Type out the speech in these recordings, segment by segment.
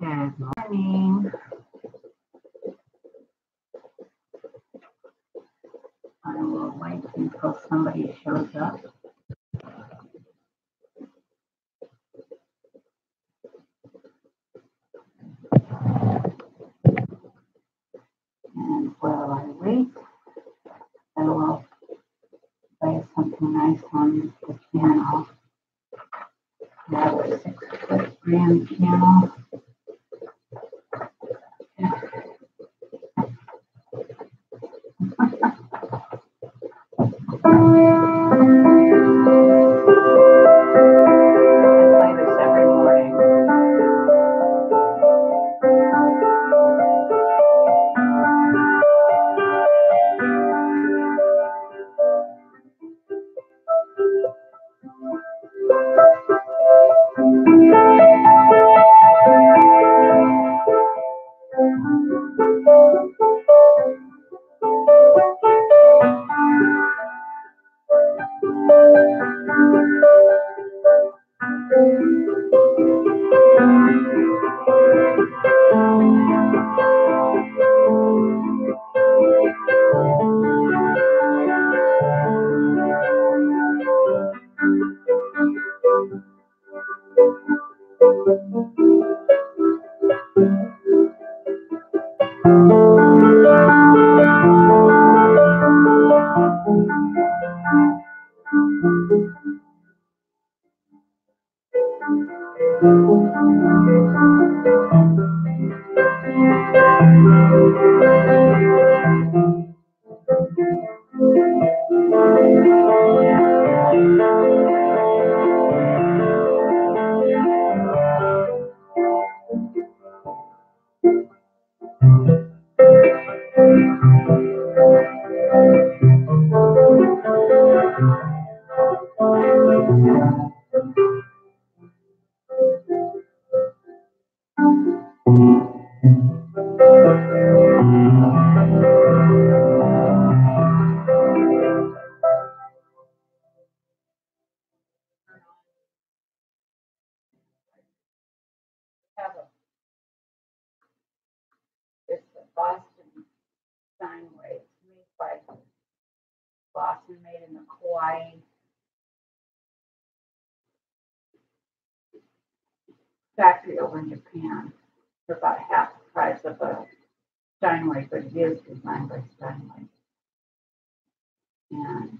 Good morning. I will wait until somebody shows up. And while I wait, I will play something nice on the piano. I have a 6-foot grand piano. It's the Boston Steinway. It's made by Boston, made in the Kauai factory over in Japan. For about half the price of a Steinway, but it is designed by Steinway. And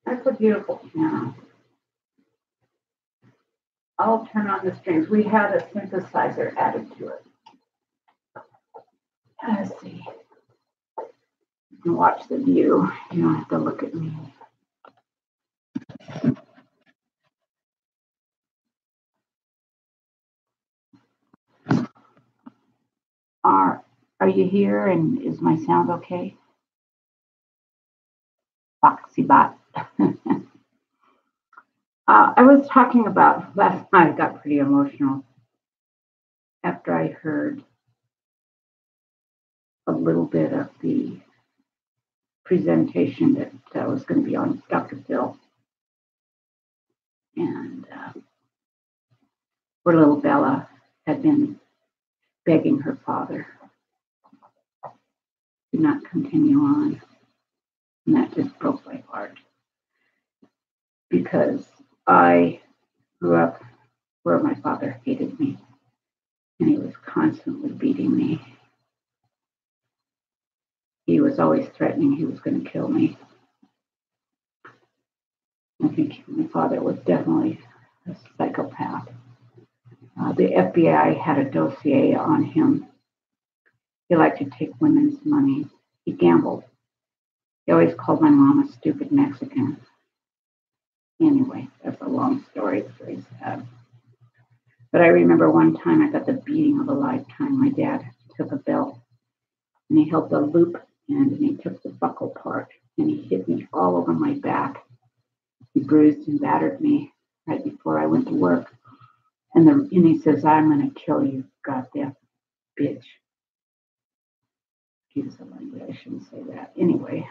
that's a beautiful piano. I'll turn on the strings. We had a synthesizer added to it. Let's see. You can watch the view. You don't have to look at me. Are you here, and is my sound okay? Foxy bot. I was talking about last night. I got pretty emotional after I heard a little bit of the presentation that was going to be on Dr. Phil. And poor little Bella had been begging her father to not continue on. And that just broke my heart. Because I grew up where my father hated me. And he was constantly beating me. He was always threatening he was going to kill me. I think my father was definitely a psychopath. The FBI had a dossier on him. He liked to take women's money. He gambled. He always called my mom a stupid Mexican. Anyway, that's a long story. It's very sad. But I remember one time I got the beating of a lifetime. My dad took a belt and he held the loop end and he took the buckle part and he hit me all over my back. He bruised and battered me right before I went to work. And he says, "I'm going to kill you, goddamn bitch." Excuse the language, I shouldn't say that. Anyway,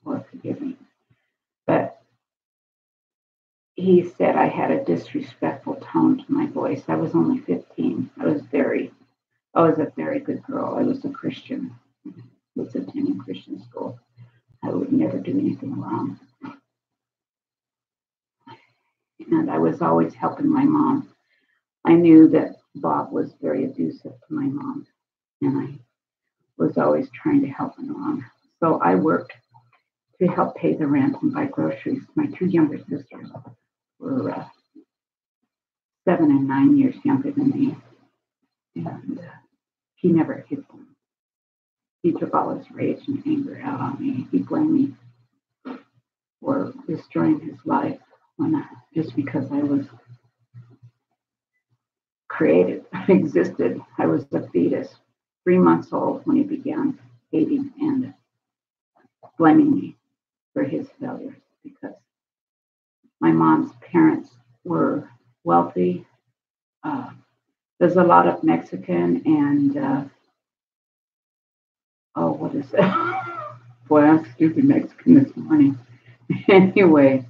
Lord forgive me. But he said I had a disrespectful tone to my voice. I was only 15. I was a very good girl. I was a Christian. I was attending Christian school. I would never do anything wrong. And I was always helping my mom. I knew that Bob was very abusive to my mom, and I was always trying to help my mom. So I worked to help pay the rent and buy groceries. My two younger sisters were 7 and 9 years younger than me, and he never hit them. He took all his rage and anger out on me. He blamed me for destroying his life just because I was created, existed. I was a fetus, 3 months old when he began hating and blaming me for his failures because my mom's parents were wealthy. There's a lot of Mexican and what is it? Boy, I'm stupid Mexican this morning. Anyway,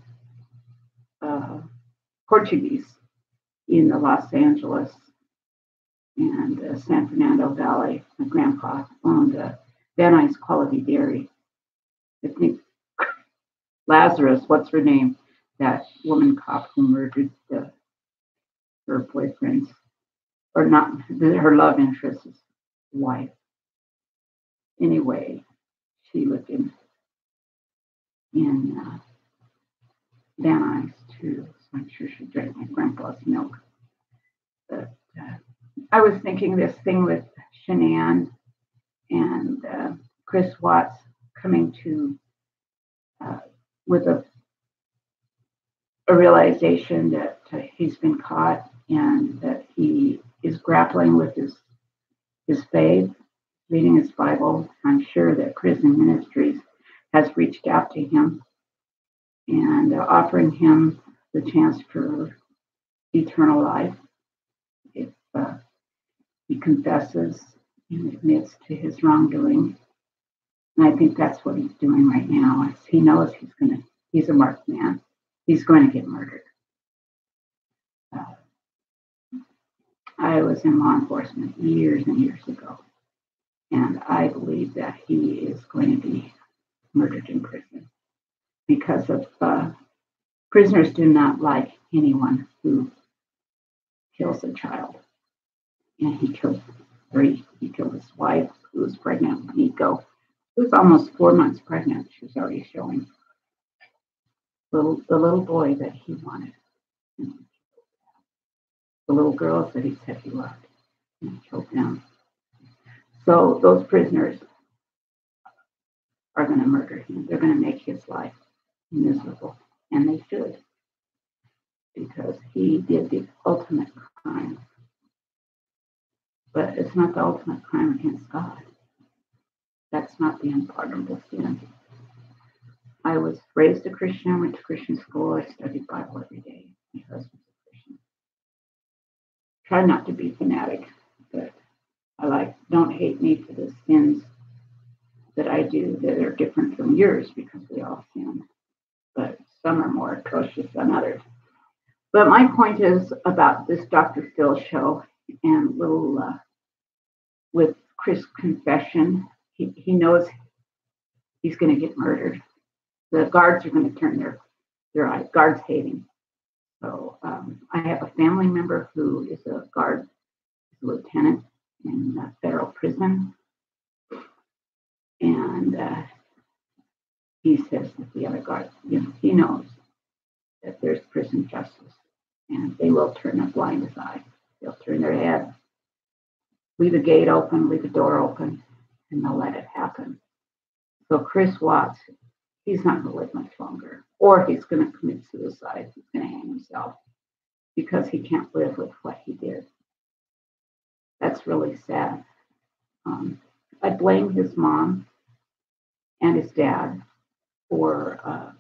Portuguese in the Los Angeles and San Fernando Valley. My grandpa owned Van Nuys Quality Dairy. I think Lazarus, what's her name? That woman cop who murdered her boyfriend's, or not, her love interest's wife. Anyway, she lived in Van Nuys too, so I'm sure she drank my grandpa's milk. But I was thinking this thing with Shanann and Chris Watts coming to with a realization that he's been caught and that he is grappling with his faith, reading his Bible. I'm sure that Prison Ministries has reached out to him and offering him the chance for eternal life if he confesses and admits to his wrongdoing. And I think that's what he's doing right now. He knows he's a marked man. He's going to get murdered. I was in law enforcement years and years ago, and I believe that he is going to be murdered in prison because of prisoners do not like anyone who kills a child. And he killed 3. He killed his wife, who was pregnant when he go. She was almost 4 months pregnant. She was already showing the little boy that he wanted. And the little girls that he said he loved. And he killed them. So those prisoners are going to murder him. They're going to make his life miserable. And they should. Because he did the ultimate crime. But it's not the ultimate crime against God. That's not the unpardonable sin. I was raised a Christian. I went to Christian school. I studied Bible every day. My husband's a Christian. Try not to be fanatic, but don't hate me for the sins that I do that are different from yours because we all sin. But some are more atrocious than others. But my point is about this Dr. Phil show and with Chris' confession. He knows he's going to get murdered. The guards are going to turn their eyes. Guards hate him. So I have a family member who is a guard, a lieutenant in a federal prison. And he says that the other guards, he knows that there's prison justice. And they will turn a blind eye. They'll turn their head, leave a gate open, leave a door open, and they'll let it happen. So Chris Watts, he's not going to live much longer. Or he's going to commit suicide. He's going to hang himself because he can't live with what he did. That's really sad. I blame his mom and his dad for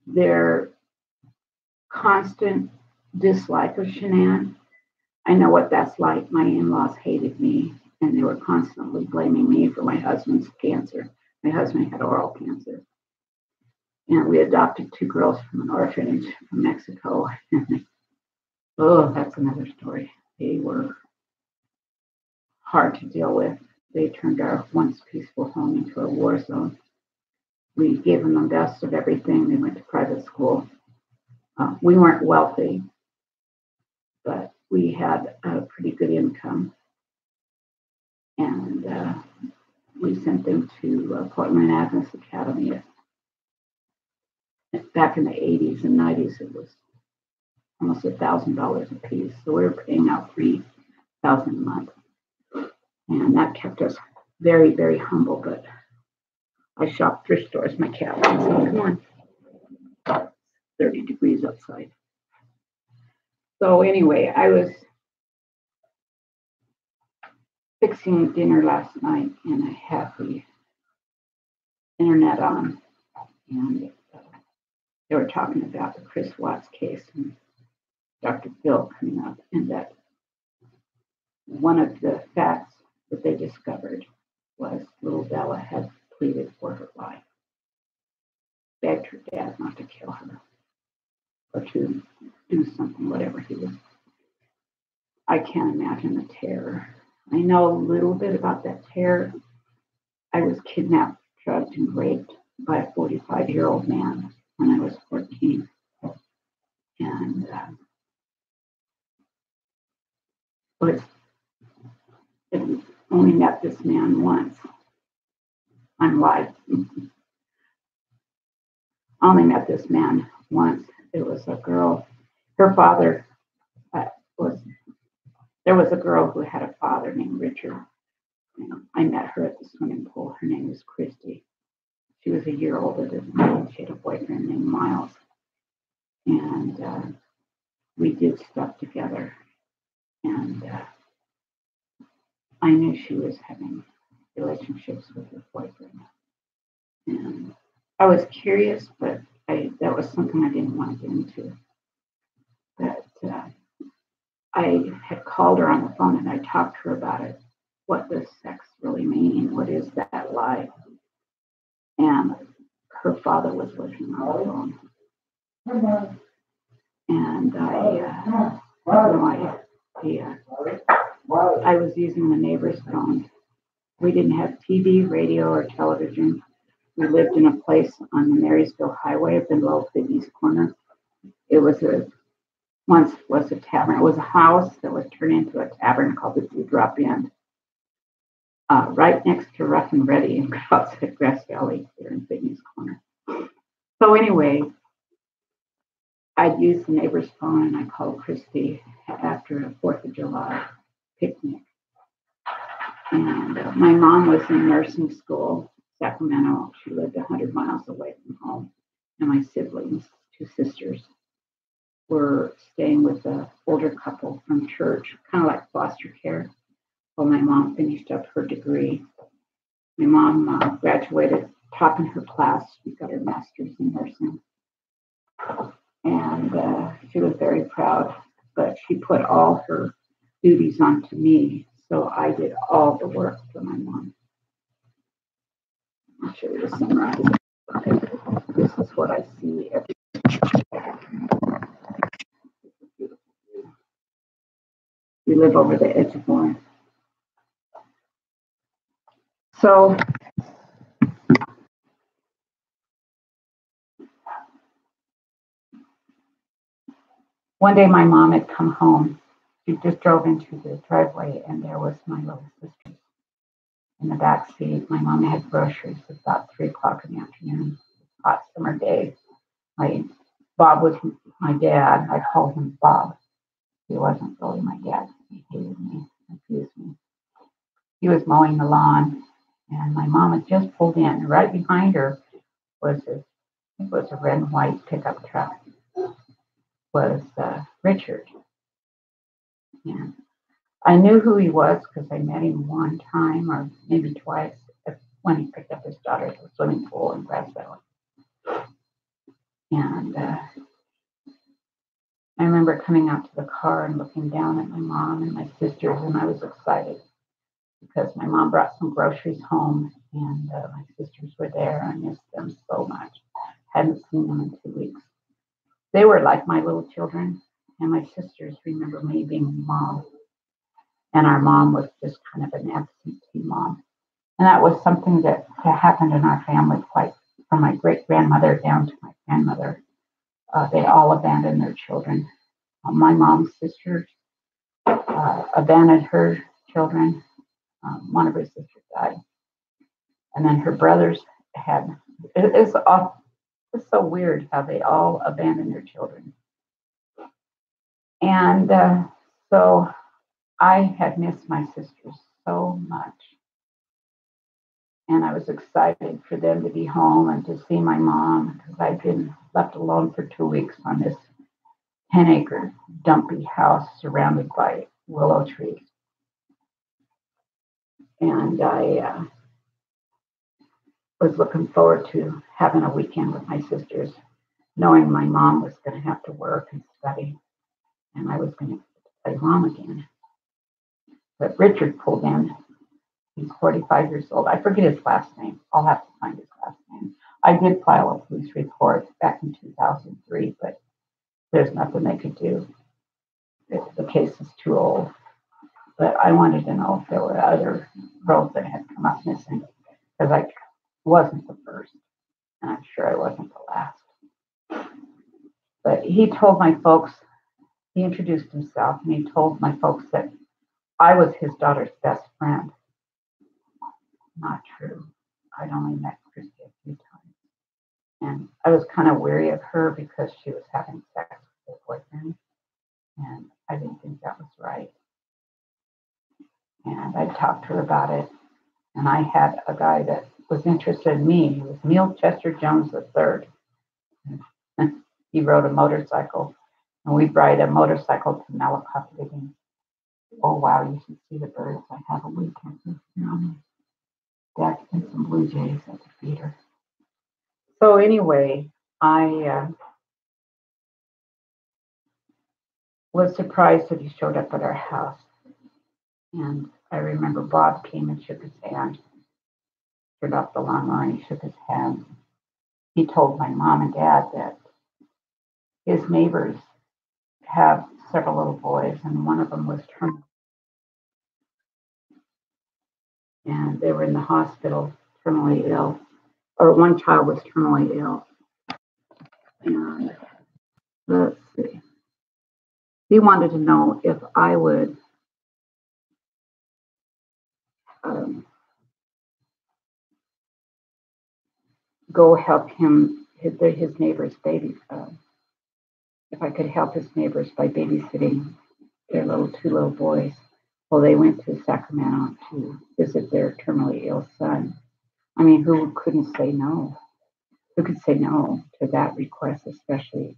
their constant dislike of Shanann. I know what that's like. My in-laws hated me, and they were constantly blaming me for my husband's cancer. My husband had oral cancer. And we adopted 2 girls from an orphanage from Mexico. Oh, that's another story. They were hard to deal with. They turned our once peaceful home into a war zone. We gave them the best of everything. They went to private school. We weren't wealthy, but we had a pretty good income. And we sent them to Portland Agnes Academy. Back in the 80s and 90s, it was almost $1,000 a piece. So we were paying out $3,000 a month. And that kept us very, very humble. But I shop thrift stores, my cat. So come on. It's 30 degrees outside. So anyway, I was fixing dinner last night and I had the internet on. And they were talking about the Chris Watts case and Dr. Phil coming up, and that one of the facts that they discovered was little Bella had pleaded for her life, begged her dad not to kill her or to do something, whatever he was. I can't imagine the terror. I know a little bit about that terror. I was kidnapped, drugged, and raped by a 45-year-old man when I was 14. And I only met this man once. I'm live. I only met this man once. It was a girl. Her father there was a girl who had a father named Richard. And I met her at the swimming pool. Her name was Christy. She was a year older than me. She had a boyfriend named Miles. And we did stuff together. And I knew she was having relationships with her boyfriend. And I was curious, but that was something I didn't want to get into. But I had called her on the phone and I talked to her about it. What does sex really mean? What is that like? And her father was listening on the phone. And I was using the neighbor's phone. We didn't have TV, radio, or television. We lived in a place on the Marysville Highway up in Low Fitness Corner. It was once was a tavern. It was a house that was turned into a tavern called the Dewdrop Inn, right next to Rough and Ready in Grass Valley here in Fitness Corner. So anyway, I'd use the neighbor's phone and I called Christy after a 4th of July picnic. And my mom was in nursing school, Sacramento. She lived 100 miles away from home. And my siblings, 2 sisters, were staying with an older couple from church, kind of like foster care, while my mom finished up her degree. My mom graduated top in her class. She got her master's in nursing. And she was very proud, but she put all her duties onto me. So I did all the work for my mom. I'll show you the sunrise. This is what I see every We live over the edge of one. So one day my mom had come home. She just drove into the driveway and there was my little sister in the back seat. My mom had groceries. It was about 3 o'clock in the afternoon. Hot summer day. Bob was my dad. I called him Bob. He wasn't really my dad. He hated me, confused me. He was mowing the lawn, and my mom had just pulled in. Right behind her was a red and white pickup truck. Was Richard. And I knew who he was because I met him one time or maybe twice when he picked up his daughter at the swimming pool in Grass Valley. And I remember coming out to the car and looking down at my mom and my sisters, and I was excited because my mom brought some groceries home, and my sisters were there. I missed them so much. Hadn't seen them in 2 weeks. They were like my little children, and my sisters remember me being mom. And our mom was just kind of an absentee mom. And that was something that happened in our family, quite from my great grandmother down to my grandmother. They all abandoned their children. My mom's sister abandoned her children. One of her sisters died. And then her brothers had, it's so weird how they all abandoned their children. And so I had missed my sisters so much. And I was excited for them to be home and to see my mom, because I'd been left alone for 2 weeks on this 10-acre dumpy house surrounded by willow trees. And I was looking forward to having a weekend with my sisters, knowing my mom was going to have to work and study, and I was going to play mom again. But Richard pulled in. He's 45 years old. I forget his last name. I'll have to find his last name. I did file a police report back in 2003, but there's nothing they could do. The case is too old. But I wanted to know if there were other girls that had come up missing, because I wasn't the first, and I'm sure I wasn't the last. But he told my folks, he introduced himself, and he told my folks that I was his daughter's best friend. Not true. I'd only met Christy a few times. And I was kind of weary of her because she was having sex with her boyfriend. And I didn't think that was right. And I talked to her about it. And I had a guy that was interested in me. He was Neil Chester Jones III. He rode a motorcycle. And we'd ride a motorcycle to Malakoff digging. Oh, wow, you should see the birds. I have a weekend here on me. Deck and some blue jays at the feeder. So anyway, I was surprised that he showed up at our house. And I remember Bob came and shook his hand, turned off the lawnmower, and he shook his hand. He told my mom and dad that his neighbors have several little boys, and one of them was terminal. And they were in the hospital, terminally ill, or one child was terminally ill. And let's see. He wanted to know if I would go help him, his neighbor's baby, if I could help his neighbors by babysitting their two little boys. Well, they went to Sacramento to visit their terminally ill son. I mean, who couldn't say no? Who could say no to that request, especially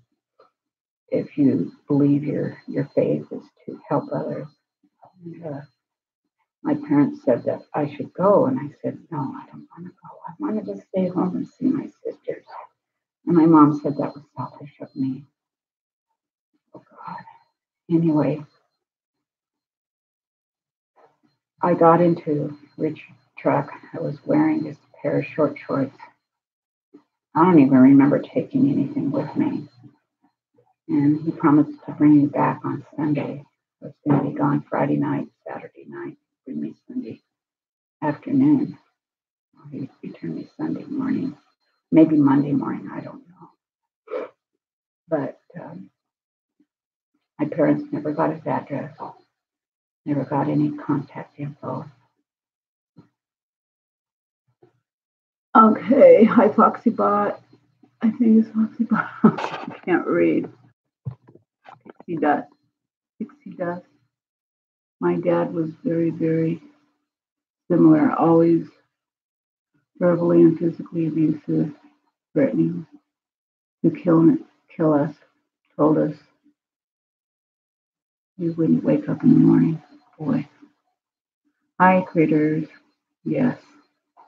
if you believe your faith is to help others? And, my parents said that I should go, and I said, no, I don't want to go. I wanted to stay home and see my sisters. And my mom said that was selfish of me. Oh, God. Anyway, I got into Rich's truck. I was wearing just a pair of short shorts. I don't even remember taking anything with me. And he promised to bring me back on Sunday. I was going to be gone Friday night, Saturday night, bring me Sunday afternoon. He returned me Sunday morning, maybe Monday morning, I don't know. But my parents never got his address, never got any contact info. Okay, hi Foxybot. I think it's Foxybot. I can't read. Pixie Dust. My dad was very, very similar, always verbally and physically abusive, threatening to kill us, told us we wouldn't wake up in the morning. Boy. Hi, critters. Yes.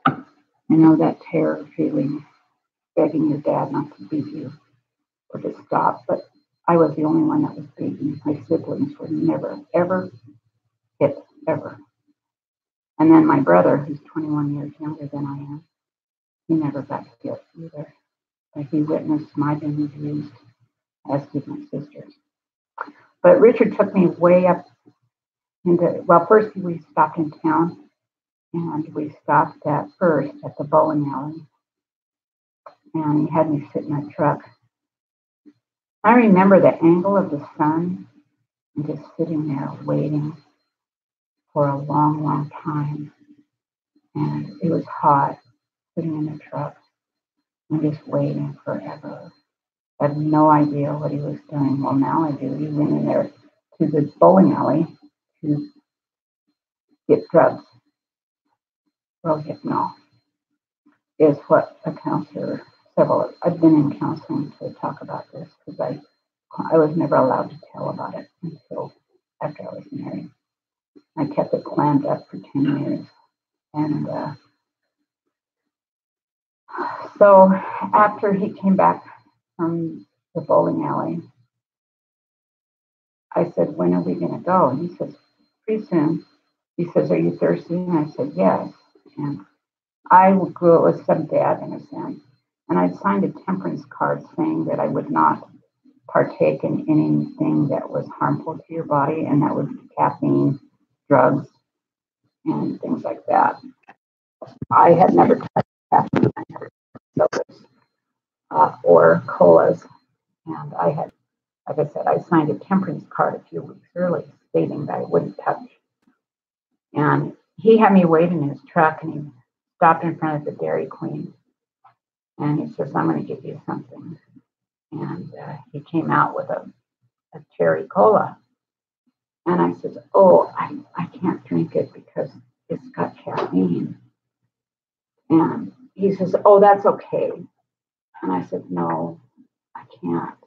I know that terror feeling, begging your dad not to beat you or to stop, but I was the only one that was beaten. My siblings were never, ever hit, ever. And then my brother, who's 21 years younger than I am, he never got hit either. But he witnessed my being abused, as did my sisters. But Richard took me way up into, well, first we stopped in town, and we stopped at the bowling alley, and he had me sit in a truck. I remember the angle of the sun and just sitting there waiting for a long, long time. And it was hot, sitting in the truck and just waiting forever. I had no idea what he was doing. Well, now I do. He went in there to the bowling alley to get drugs. Rohypnol is what a counselor, I've been in counseling to talk about this because I was never allowed to tell about it until after I was married. I kept it clammed up for 10 years. And so after he came back from the bowling alley, I said, when are we going to go? And he says, pretty soon. He says, are you thirsty? And I said, yes. And I grew up with Seventh-day Adventist then. And I'd signed a temperance card saying that I would not partake in anything that was harmful to your body, and that would be caffeine, drugs, and things like that. I had never touched caffeine. I never touched sodas or colas. And I had, like I said, I signed a temperance card a few weeks early stating that I wouldn't touch. And he had me wait in his truck, and he stopped in front of the Dairy Queen. And he says, I'm going to give you something. And he came out with a cherry cola. And I said, oh, I can't drink it because it's got caffeine. And he says, oh, that's okay. And I said, no, I can't.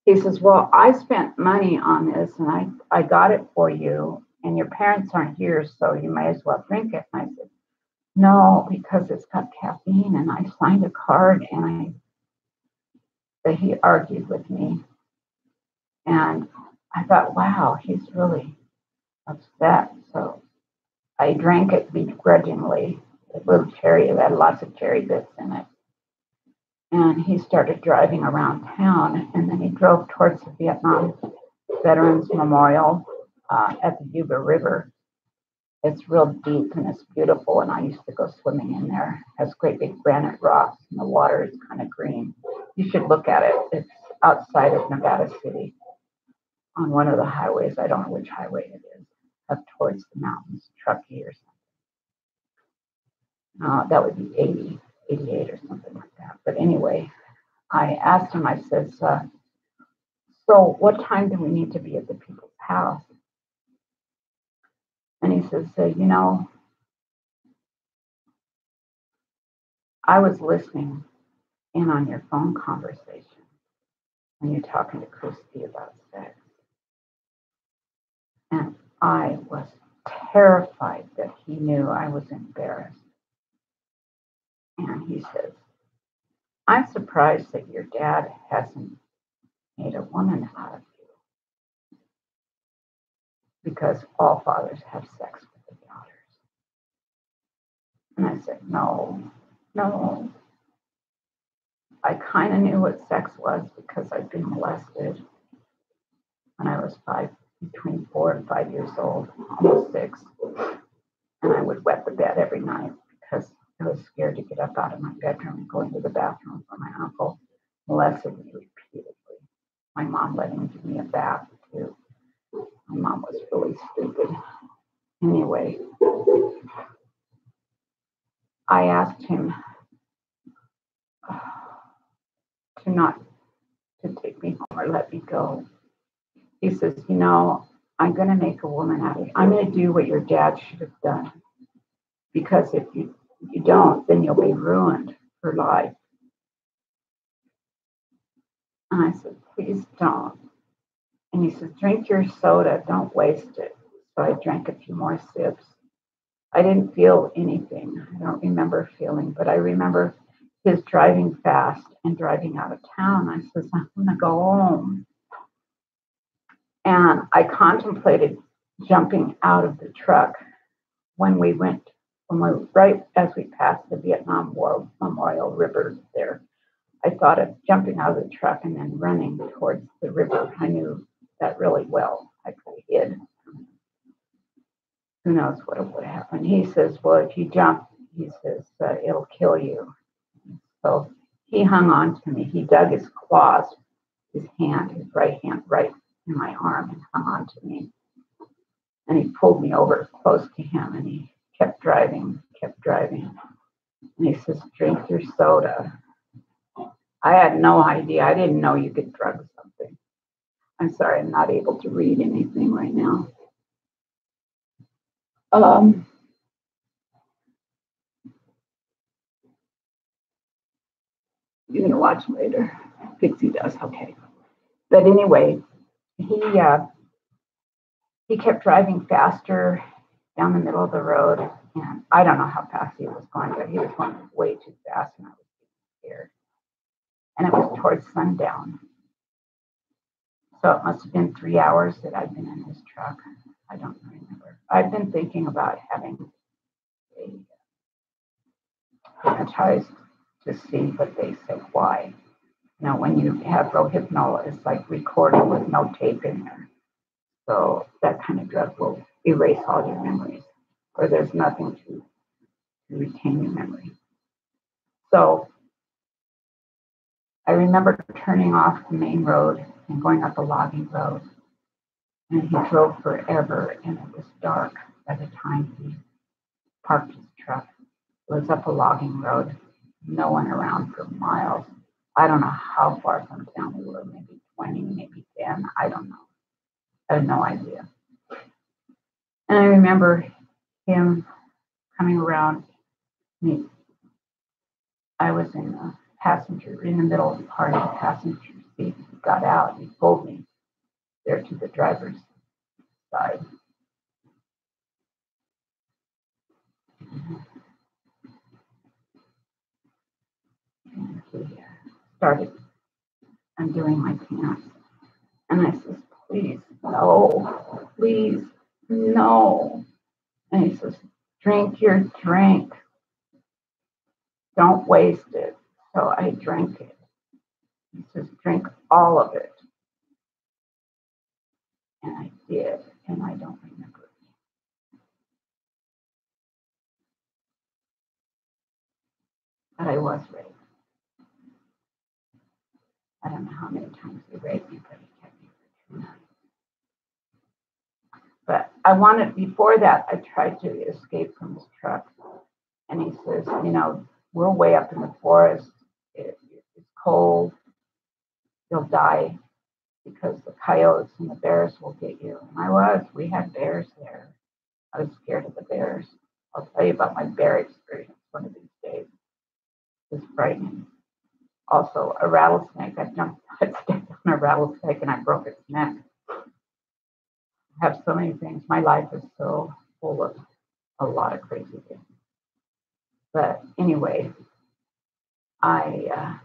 He says, well, I spent money on this, and I got it for you, and your parents aren't here, so you might as well drink it. And I said, no, because it's got caffeine, and I signed a card, and he argued with me. And I thought, wow, he's really upset. So I drank it begrudgingly. A little cherry, it had lots of cherry bits in it. And he started driving around town, and then he drove towards the Vietnam Veterans Memorial at the Yuba River. It's real deep and it's beautiful, and I used to go swimming in there. It has great big granite rocks, and the water is kind of green. You should look at it. It's outside of Nevada City on one of the highways. I don't know which highway it is, up towards the mountains, Truckee or something. That would be 80, 88 or something like that. But anyway, I asked him, I said, so what time do we need to be at the people's house? And he says, I was listening in on your phone conversation when you're talking to Christy about sex. And I was terrified that he knew I was embarrassed. And he says, I'm surprised that your dad hasn't made a woman out of you, because all fathers have sex with their daughters. And I said, no. I kind of knew what sex was because I'd been molested when I was between 4 and 5 years old, almost 6. And I would wet the bed every night because I was scared to get up out of my bedroom and go into the bathroom, for my uncle molested me repeatedly. My mom let him give me a bath too. My mom was really stupid. Anyway, I asked him to take me home or let me go. He says, I'm going to make a woman out of you. I'm going to do what your dad should have done. Because if you don't, then you'll be ruined for life. And I said, please don't. And he says, drink your soda, don't waste it. So I drank a few more sips. I didn't feel anything. I don't remember feeling, but I remember his driving fast and driving out of town. I says, I'm going to go home. And I contemplated jumping out of the truck right as we passed the Vietnam War Memorial River there. I thought of jumping out of the truck and then running towards the river. I knew that really well. I could have hid. Who knows what would have happened. He says, well, if you jump, he says, it'll kill you. So he hung on to me. He dug his claws, his right hand, right in my arm and hung on to me. And he pulled me over close to him and he kept driving. And he says, drink your soda. I had no idea. I didn't know you could drug something. I'm sorry, I'm not able to read anything right now. You're going to watch later. Pixie does, okay. But anyway, he kept driving faster down the middle of the road. And I don't know how fast he was going, but he was going way too fast and I was scared. And it was towards sundown. So it must have been 3 hours that I'd been in his truck. I don't remember. I've been thinking about having a hypnotized to see, but they said, why? You know, when you have Rohypnol, it's like recording with no tape in there. So that kind of drug will erase all your memories, or there's nothing to retain your memory. So I remember turning off the main road and going up a logging road. And he drove forever, and it was dark by the time he parked his truck. It was up a logging road, no one around for miles. I don't know how far from town we were, maybe 20, maybe 10, I don't know. I had no idea. And I remember him coming around me. I was in the middle of the part of the passenger seat. He got out, he pulled me there to the driver's side. And he started undoing my pants. And I says, please, no. And he says, drink your drink. Don't waste it. So I drank it. He says, drink all of it. And I did, and I don't remember it. But I was raped. I don't know how many times he raped me, but he kept me for 2 nights. But before that, I tried to escape from his truck. And he says, you know, we're way up in the forest. It's cold. You'll die because the coyotes and the bears will get you. And we had bears there. I was scared of the bears. I'll tell you about my bear experience one of these days. It was frightening. Also, a rattlesnake. I stepped on a rattlesnake and I broke its neck. I have so many things. My life is so full of a lot of crazy things. But anyway, I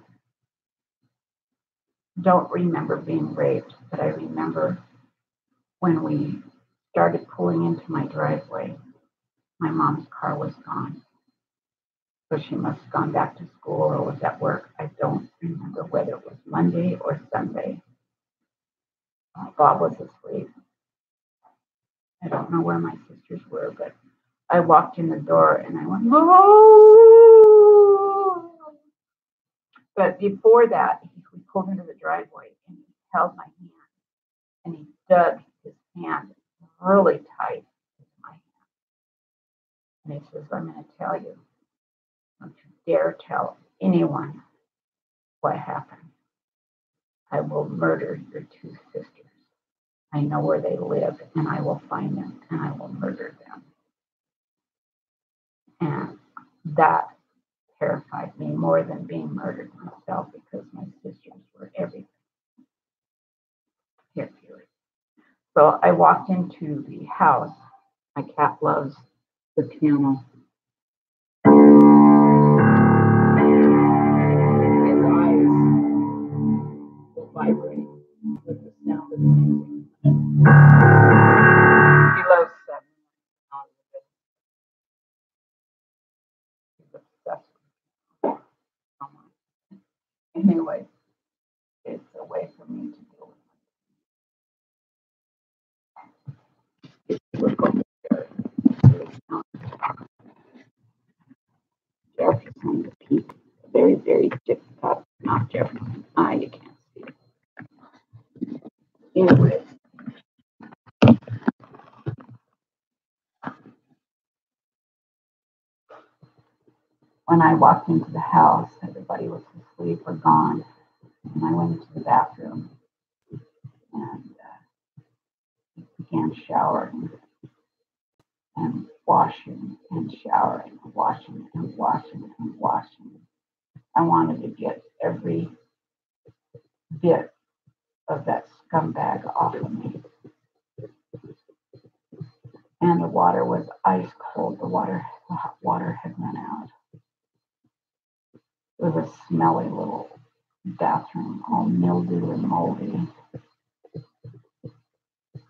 don't remember being raped, but I remember when we started pulling into my driveway, my mom's car was gone. So she must have gone back to school or was at work. I don't remember whether it was Monday or Sunday. Bob was asleep. I don't know where my sisters were, but I walked in the door and I went, oh! But before that, we pulled into the driveway and he held my hand and he dug his hand really tight into my hand. And he says, I'm going to tell you, don't you dare tell anyone what happened. I will murder your 2 sisters. I know where they live and I will find them and I will murder them. And that terrified me more than being murdered myself because my sisters were everything. So I walked into the house. My cat loves the piano. His eyes will vibrate with the sound of the music. He loves seven. He's obsessed with it. Anyway, it's a way for me to deal with it. Look over there. Jefferson, the peak. Very, very difficult. Not Jefferson. You can't see it. Anyway, when I walked into the house, everybody was asleep or gone. And I went into the bathroom and began showering and washing and showering and washing and washing and washing. I wanted to get every bit of that scumbag off of me. And the water was ice cold. The hot water had run out. It was a smelly little bathroom, all mildew and moldy.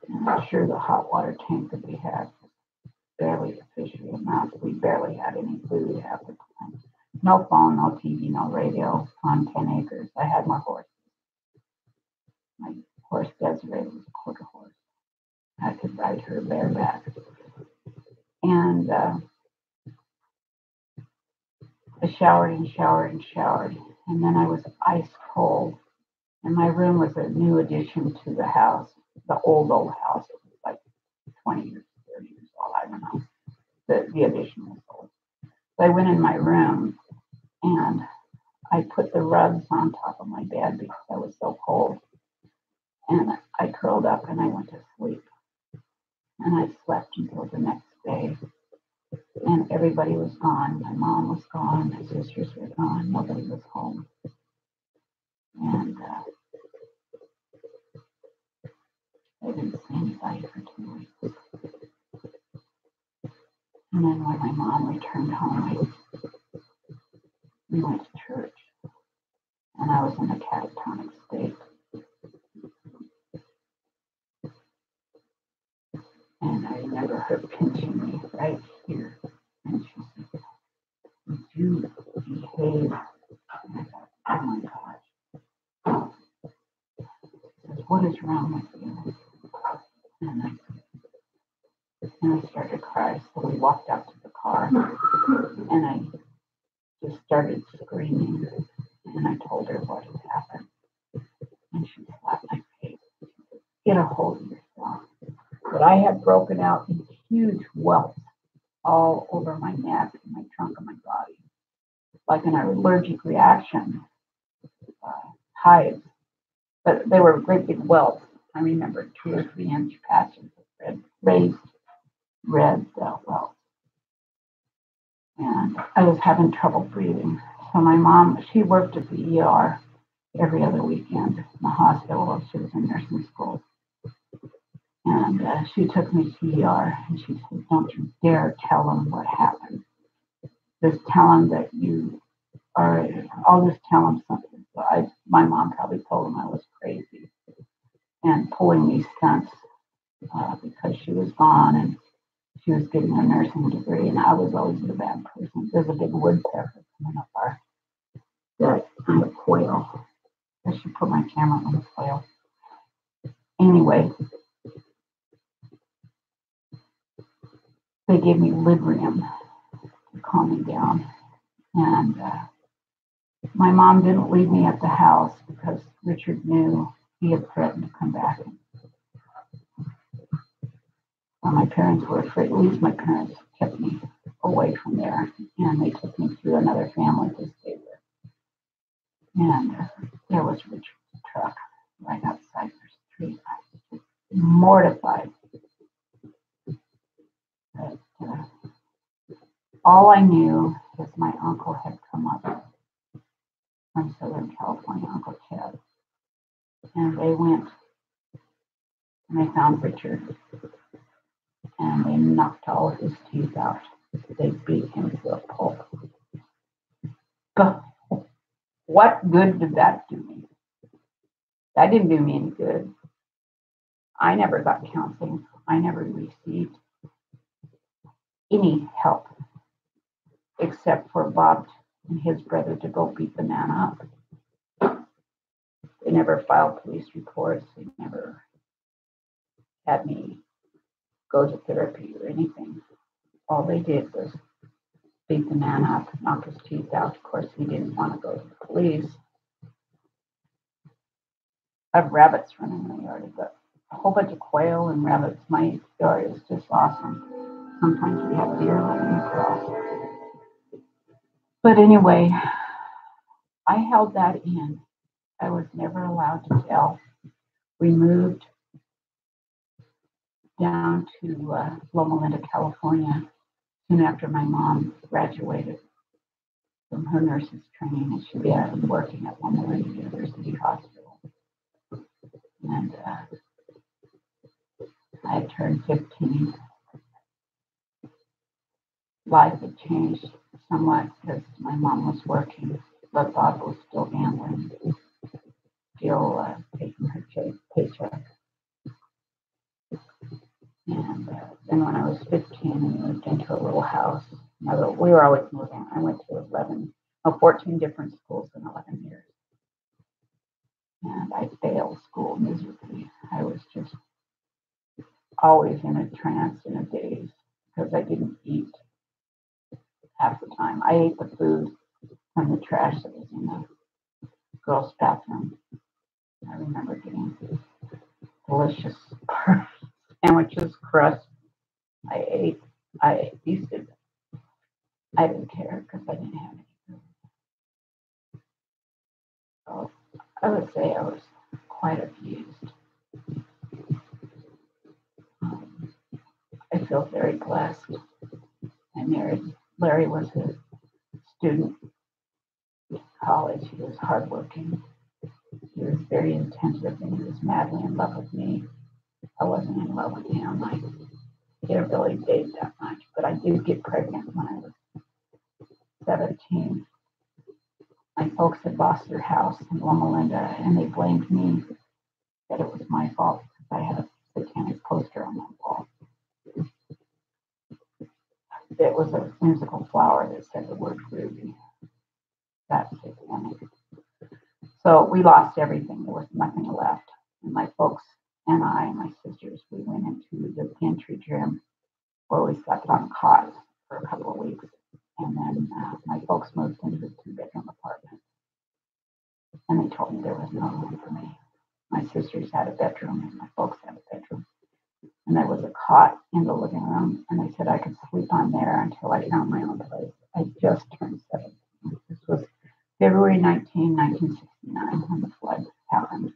And I'm sure the hot water tank that we had was barely sufficient amount. We barely had any food half the time. No phone, no TV, no radio on 10 acres. I had my horse. My horse Desiree was a quarter horse. I could ride her bareback. And I showered and showered and showered. And then I was ice cold. And my room was a new addition to the house, the old house. It was like 20 years, 30 years old. I don't know. The addition was old. So I went in my room and I put the rugs on top of my bed because I was so cold. And I curled up and I went to sleep. And I slept until the next day. And everybody was gone. My mom was gone. My sisters were gone. Nobody was home. And I didn't see anybody for 2 weeks. And then when my mom returned home, we went to church. And I was in a catatonic state. And I remember her pinching me right here. And she said, "Would you behave?" And I thought, oh my gosh. She says, "What is wrong with you?" And I started to cry. So we walked out to the car. And I just started screaming. And I told her what had happened. And she slapped my face. "Get a hold of yourself." But I had broken out in huge welts all over my neck and my trunk of my body, like an allergic reaction, hives. But they were great big welts. I remember 2 or 3 inch patches of raised red welts. And I was having trouble breathing. So my mom, she worked at the ER every other weekend in the hospital while she was in nursing school. And she took me to ER and she said, "Don't you dare tell them what happened. Just tell them that you are, I'll just tell them something." So my mom probably told them I was crazy and pulling these stunts because she was gone and she was getting a nursing degree and I was always the bad person. There's a big woodpecker coming up on the quail. I should put my camera on the quail. Anyway, they gave me Librium to calm me down. And my mom didn't leave me at the house because Richard knew he had threatened to come back. My parents were afraid. At least my parents kept me away from there. And they took me to another family to stay with. And there was Richard's truck right outside the street. I was just mortified. But all I knew is my uncle had come up from Southern California, Uncle Ted. And they went and they found Richard. And they knocked all of his teeth out. They beat him to a pulp. But what good did that do me? That didn't do me any good. I never got counseling. I never received any help except for Bob and his brother to go beat the man up. They never filed police reports. They never had me go to therapy or anything. All they did was beat the man up, knock his teeth out. Of course, he didn't want to go to the police. I have rabbits running in the yard. I've got a whole bunch of quail and rabbits. My yard is just awesome. Sometimes we have deer running across. But anyway, I held that in. I was never allowed to tell. We moved down to Loma Linda, California, soon after my mom graduated from her nurse's training, and she began working at Loma Linda University Hospital. And I had turned 15. Life had changed somewhat because my mom was working, but Bob was still gambling, still taking her paycheck. And then when I was 15, we moved into a little house. We were always moving. I went to 14 different schools in 11 years. And I failed school miserably. I was just always in a trance, in a daze, because I didn't eat half the time. I ate the food from the trash that was in the girls' bathroom. I remember getting delicious sandwiches, crust. I feasted. I didn't care because I didn't have any food. So I would say I was quite abused. I feel very blessed. I married. Larry was a student at college. He was hardworking. He was very intensive, and he was madly in love with me. I wasn't in love with him. I didn't really date that much, but I did get pregnant when I was 17. My folks had lost their house in Loma Linda, and they blamed me that it was my fault because I had a satanic poster on my wall. It was a musical flower that said the word groovy. That's satanic. So we lost everything. There was nothing left. And my folks and I and my sisters, we went into the pantry gym where we slept on cots for a couple of weeks. And then my folks moved into a 2-bedroom apartment. And they told me there was no room for me. My sisters had a bedroom and my folks had a bedroom. And there was a cot in the living room. And they said I could sleep on there until I found my own place. I just turned 17. This was February 1969, when the flood happened.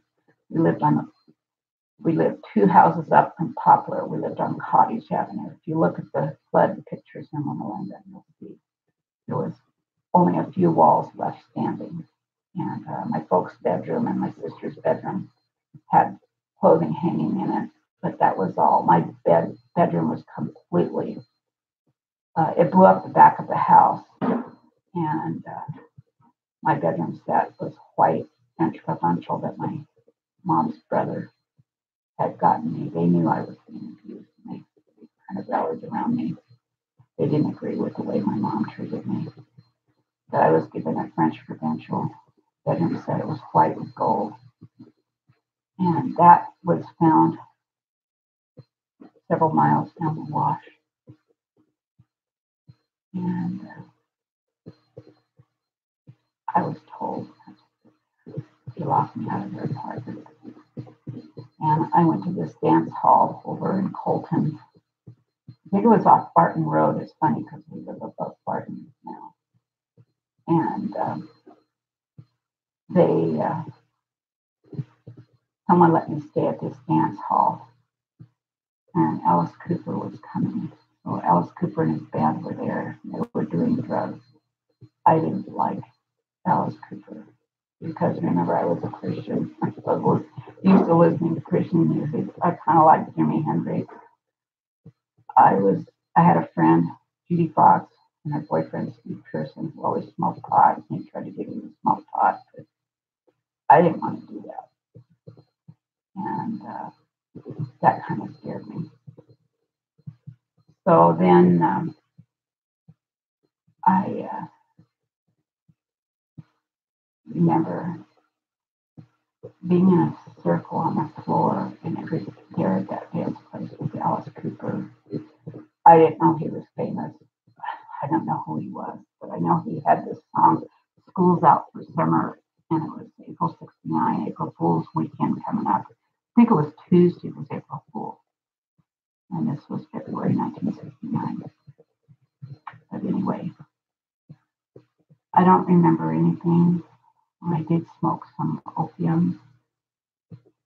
We lived 2 houses up from Poplar. We lived on Cottage Avenue. If you look at the flood pictures in Loma Linda, you'll see there was only a few walls left standing. And my folks' bedroom and my sister's bedroom had clothing hanging in it, but that was all. My bedroom was completely, it blew up the back of the house, and my bedroom set was white and provincial that my mom's brother had gotten me. They knew I was being abused, and they kind of rallied around me. They didn't agree with the way my mom treated me. But I was given a French provincial. Bedroom set, it was white with gold. And that was found several miles down the wash. And I was told they locked me out of their apartment. And I went to this dance hall over in Colton. I think it was off Barton Road. It's funny because we live above Barton now. And someone let me stay at this dance hall. And Alice Cooper was coming. So Alice Cooper and his band were there. They were doing drugs. I didn't like Alice Cooper because remember I was a Christian. I was used to listening to Christian music. I kind of liked Jimi Hendrix. I had a friend, Judy Fox, and her boyfriend Steve Pearson, who always smoked pot. And he tried to get me to smoke pot, but I didn't want to do that. And that kind of scared me. So then I remember being in a circle on the floor and every there at that dance place with Alice Cooper. I didn't know he was famous. I don't know who he was, but I know he had this song, School's Out for Summer, and it was April 69, April Fool's weekend coming up. I think it was Tuesday was April Fool, and this was February 1969. But anyway, I don't remember anything. I did smoke some opium,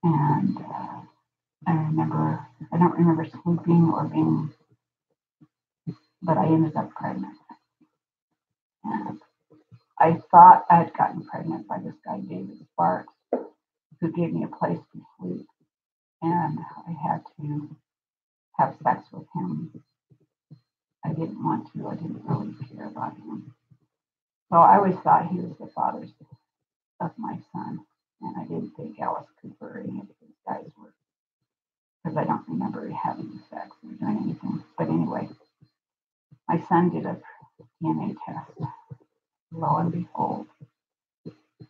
and I don't remember sleeping or being, but I ended up pregnant. And I thought I had gotten pregnant by this guy, David Sparks, who gave me a place to sleep. And I had to have sex with him. I didn't want to. I didn't really care about him. So I always thought he was the father of my son. And I didn't think Alice Cooper or any of these guys were, because I don't remember having sex or doing anything. But anyway, my son did a DNA test. Lo and behold,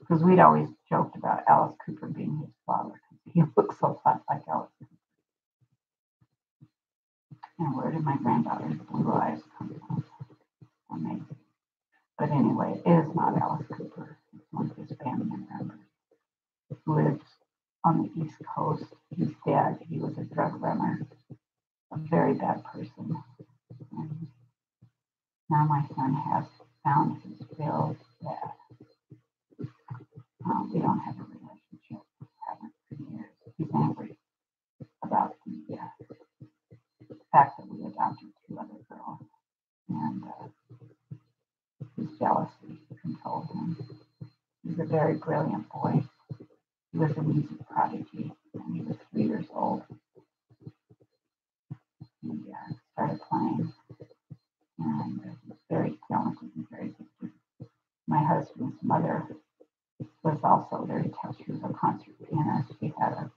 because we'd always joked about Alice Cooper being his father. He looks so much like Alice Cooper. And where did my granddaughter's blue eyes come from? Amazing. But anyway, it is not Alice Cooper. It's one of his family members who lives on the East Coast. He's dead. He was a drug runner, a very bad person. And now my son has found his bill that we don't have a relationship. Haven't for years. He's angry about the fact that we adopted two other girls, and his jealousy controlled him. He's a very brilliant boy. He was a music prodigy when he was 3 years old. He started playing, and he's very talented and very gifted. My husband's mother was also very talented. She was a concert pianist. She had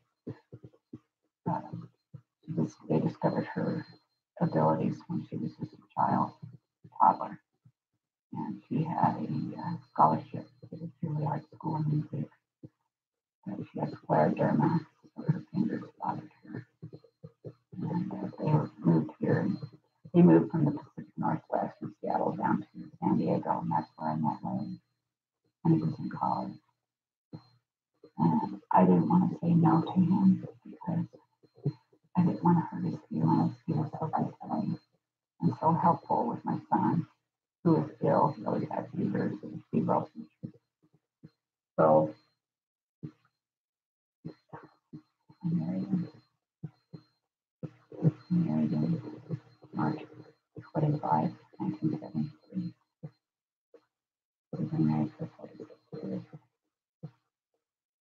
they discovered her abilities when she was just a child, a toddler. And she had a scholarship to the Juilliard School of Music. And she had scleroderma, so her fingers bothered her. And they moved here. They moved from the Pacific Northwest in Seattle down to San Diego, and that's where I met Larry when he was in college. And I didn't want to say no to him because I didn't want to hurt his feelings. He was so nice to me and so helpful with my son, who was ill. He always had fevers and febrile features. So I married him. March 25, 1973. We've been married for 46 years.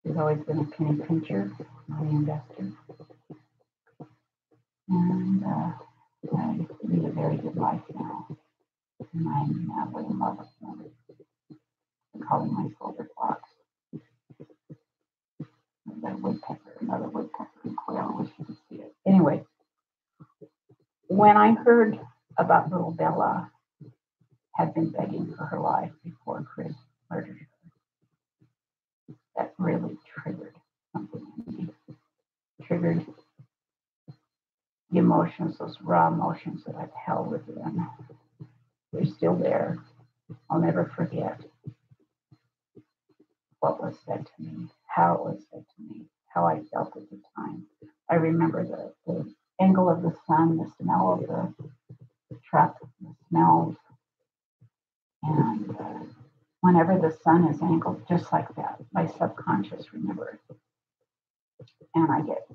He's always been a penny pincher, money investor. And I lead a very good life now. And I'm madly in love with him. I call him my silver fox. Another woodpecker, and quail. I wish you could see it. Anyway, when I heard about little Bella had been begging for her life before Chris murdered her, that really triggered something in me. Triggered the emotions, those raw emotions that I've held within. They're still there. I'll never forget what was said to me, how it was said to me, how I felt at the time. I remember the angle of the sun, the smell of the truck, the smells. And whenever the sun is angled just like that, my subconscious remembers it. And I get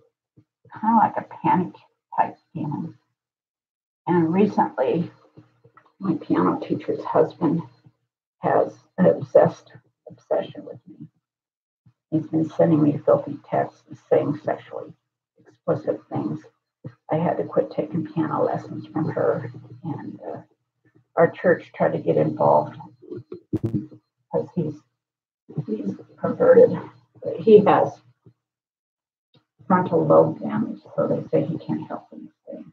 kind of like a panic type feeling. And recently, my piano teacher's husband has an obsession with me. He's been sending me filthy texts saying sexually explicit things. I had to quit taking piano lessons from her, and our church tried to get involved because he's perverted. He has frontal lobe damage, so they say he can't help anything.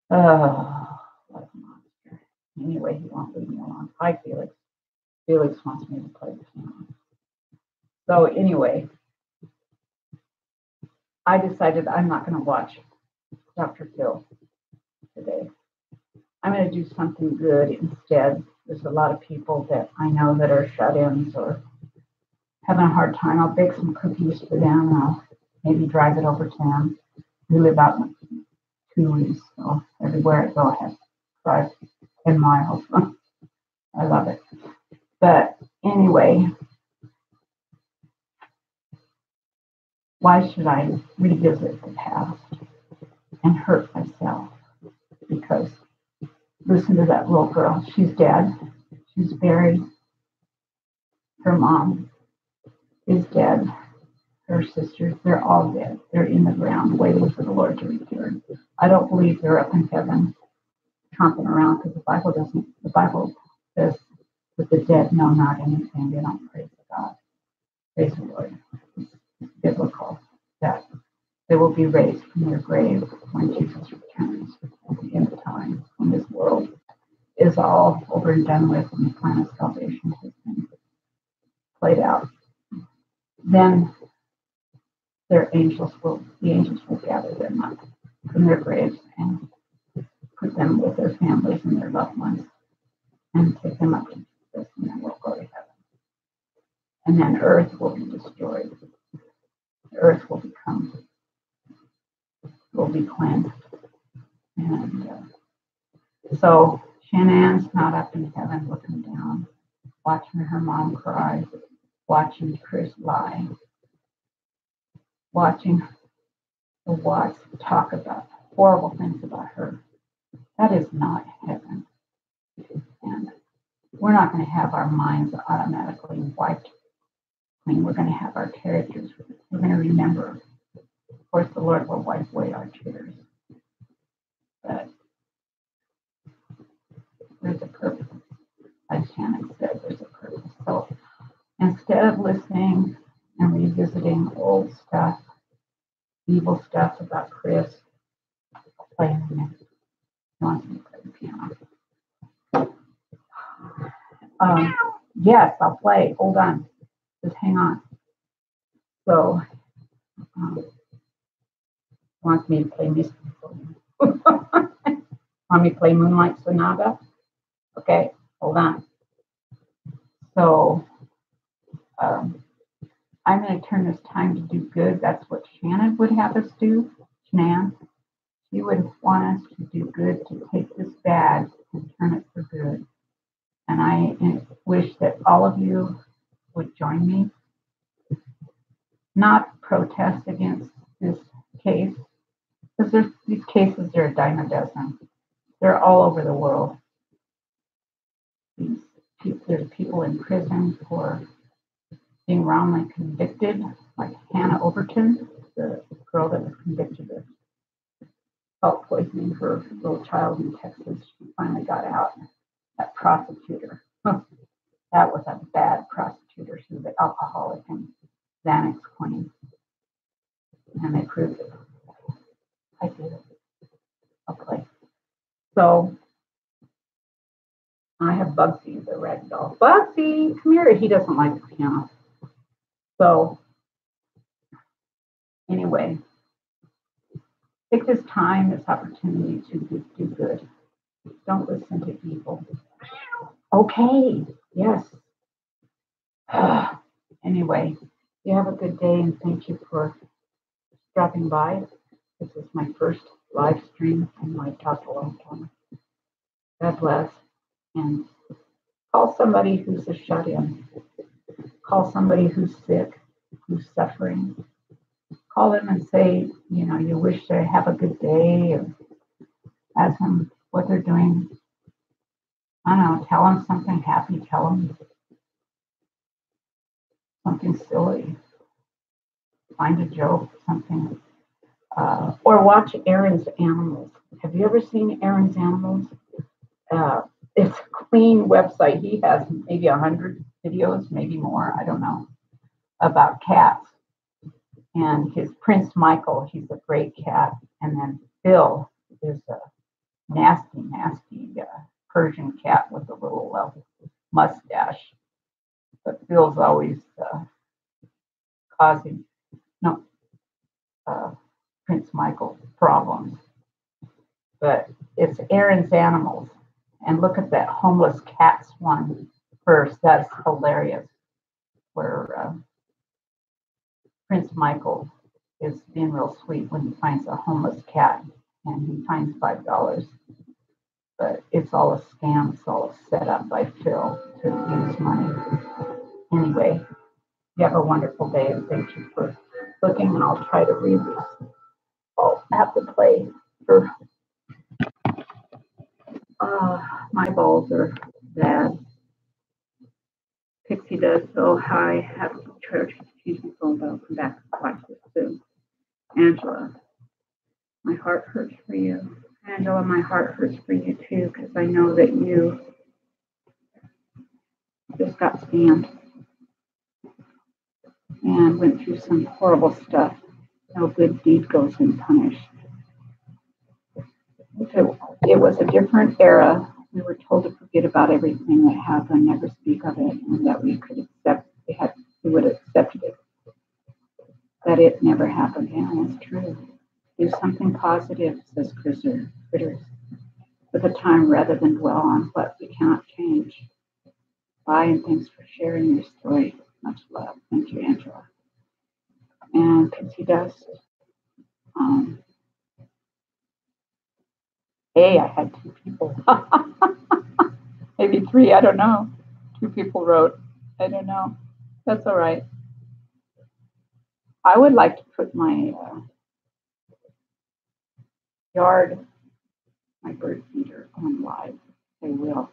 Oh, what a monster. Anyway, he won't leave me alone. Hi, Felix. Felix wants me to play the piano. So anyway, I decided I'm not going to watch Dr. Phil today. I'm going to do something good instead. There's a lot of people that I know that are shut-ins or having a hard time. I'll bake some cookies for them, and I'll maybe drive it over to them. We live out in Cooley's, so everywhere I go, I have to drive 10 miles. I love it. But anyway, why should I revisit the past and hurt myself? Because listen to that little girl. She's dead. She's buried. Her mom is dead. Her sisters, they're all dead. They're in the ground waiting for the Lord to return. I don't believe they're up in heaven tromping around because the Bible says that the dead know not anything. They don't praise God. Praise the Lord. It's biblical that they will be raised from their grave when Jesus returns at the end of time, when this world is all over and done with and the plan of salvation has been played out. Then the angels will gather them up from their graves and put them with their families and their loved ones and take them up to Jesus, and then we'll go to heaven. And then earth will be destroyed. The earth will be cleansed. And so Shannon's not up in heaven looking down, watching her mom cry, watching Chris lie, watching the Watts talk about horrible things about her. That is not heaven. And we're not going to have our minds automatically wiped clean. We're going to have our characters. We're going to remember. Of course, the Lord will wipe away our tears. But there's a purpose. As Shannon said, there's a purpose. So instead of listening and revisiting old stuff, evil stuff about Chris, I'll play in a minute. He wants me to play the piano. Yes, I'll play. Hold on. Just hang on. So, wants me to play Misty for you. Want me to play Moonlight Sonata? Okay, hold on. So, I'm going to turn this time to do good. That's what Shannon would have us do. Shannon, she would want us to do good, to take this bad and turn it for good. And I wish that all of you would join me. Not protest against this case, because these cases are a dime a dozen. They're all over the world. There's people in prison for being wrongly convicted, like Hannah Overton, the girl that was convicted of salt poisoning her little child in Texas. She finally got out. That prosecutor, that was a bad prosecutor. She was an alcoholic and Xanax queen. And they proved it. I did it. Okay. So I have Bugsy, the rag doll. Bugsy, come here. He doesn't like the piano. So anyway, take this time, this opportunity to do good. Don't listen to evil. Okay. Yes. Anyway, you have a good day, and thank you for dropping by. This is my first live stream, and I talked a long time. God bless. And call somebody who's a shut-in. Call somebody who's sick, who's suffering. Call them and say, you wish they have a good day, and ask them what they're doing. I don't know, tell them something happy, tell them something silly. Find a joke, something. Or watch Aaron's Animals. Have you ever seen Aaron's Animals? It's a clean website. He has maybe 100 videos, maybe more, I don't know, about cats. And his Prince Michael, he's a great cat. And then Bill is a nasty Persian cat with a little mustache. But Bill's always Prince Michael's problems. But it's Aaron's Animals. And look at that homeless cats one first. That's hilarious. Where Prince Michael is being real sweet when he finds a homeless cat and he finds $5. But it's all a scam. It's all set up by Phil to use money. Anyway, you have a wonderful day and thank you for looking, and I'll try to read this. I'll have to play for my balls are bad. Pixie does so high, have church, excuse me, phone, but I'll come back and watch this soon. Angela, my heart hurts for you. Angela, my heart hurts for you too, because I know that you just got scammed and went through some horrible stuff. No good deed goes unpunished. It was a different era. We were told to forget about everything that happened, never speak of it, and that we could accept. We would have accepted it. That it never happened, and it's true. Do something positive, says Critters, for the time rather than dwell on what we cannot change. Bye, and thanks for sharing your story. Much love. Thank you, Angela. And Pixie Dust. Hey, I had 2 people. Maybe 3, I don't know. 2 people wrote. I don't know. That's all right. I would like to put my yard, my bird feeder on live. I will.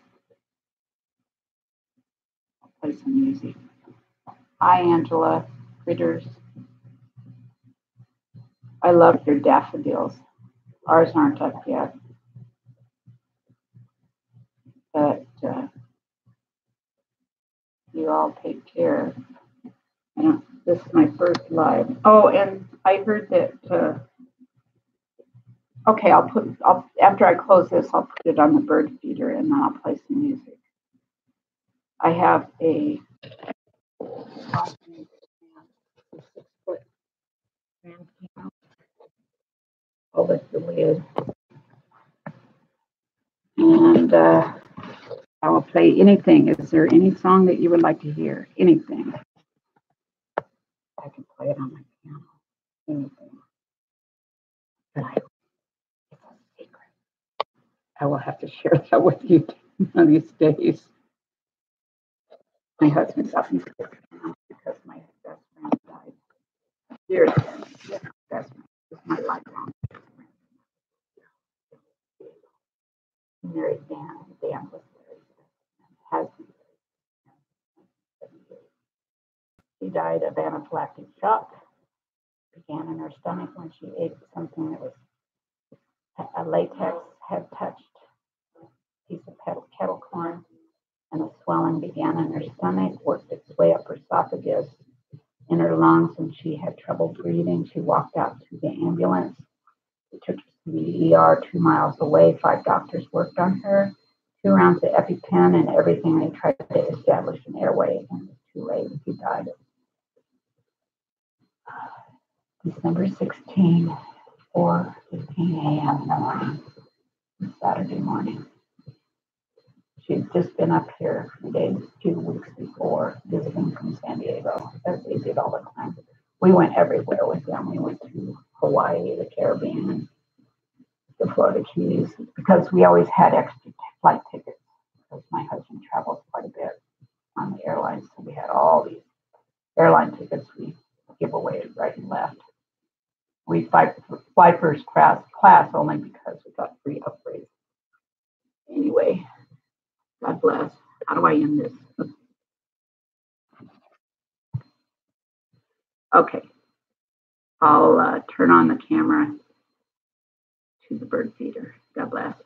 I'll play some music. Hi, Angela. Critters. I love your daffodils. Ours aren't up yet. But you all take care. This is my first live. Oh, and I heard that. Okay, after I close this, I'll put it on the bird feeder and then I'll play some music. I have a 6-foot grand piano. I'll lift the lid. And I will play anything. Is there any song that you would like to hear? Anything. I can play it on my piano. Anything. But it's a secret. I will have to share that with you one of these days. My husband's up in because my best friend died. Years ago. Best friend was my lifelong best friend. He married Dan, and Dan was married. Has been married. She died of anaphylactic shock. Began in her stomach when she ate something that was a latex had touched a piece of kettle corn, and the swelling began in her stomach, worked its way up her esophagus, in her lungs, and she had trouble breathing. She walked out to the ambulance. They took her to the ER 2 miles away. 5 doctors worked on her. 2 rounds of EpiPen and everything. They tried to establish an airway, and it was too late. She died December 16, 4:15 a.m. in the morning, Saturday morning. She'd just been up here a few weeks before, visiting from San Diego, as they did all the time. We went everywhere with them. We went to Hawaii, the Caribbean, the Florida Keys, because we always had extra flight tickets, because my husband travels quite a bit on the airlines. So we had all these airline tickets we give away right and left. We fly first class only because we got free upgrades. Anyway, God bless. How do I end this? Okay. I'll turn on the camera to the bird feeder. God bless.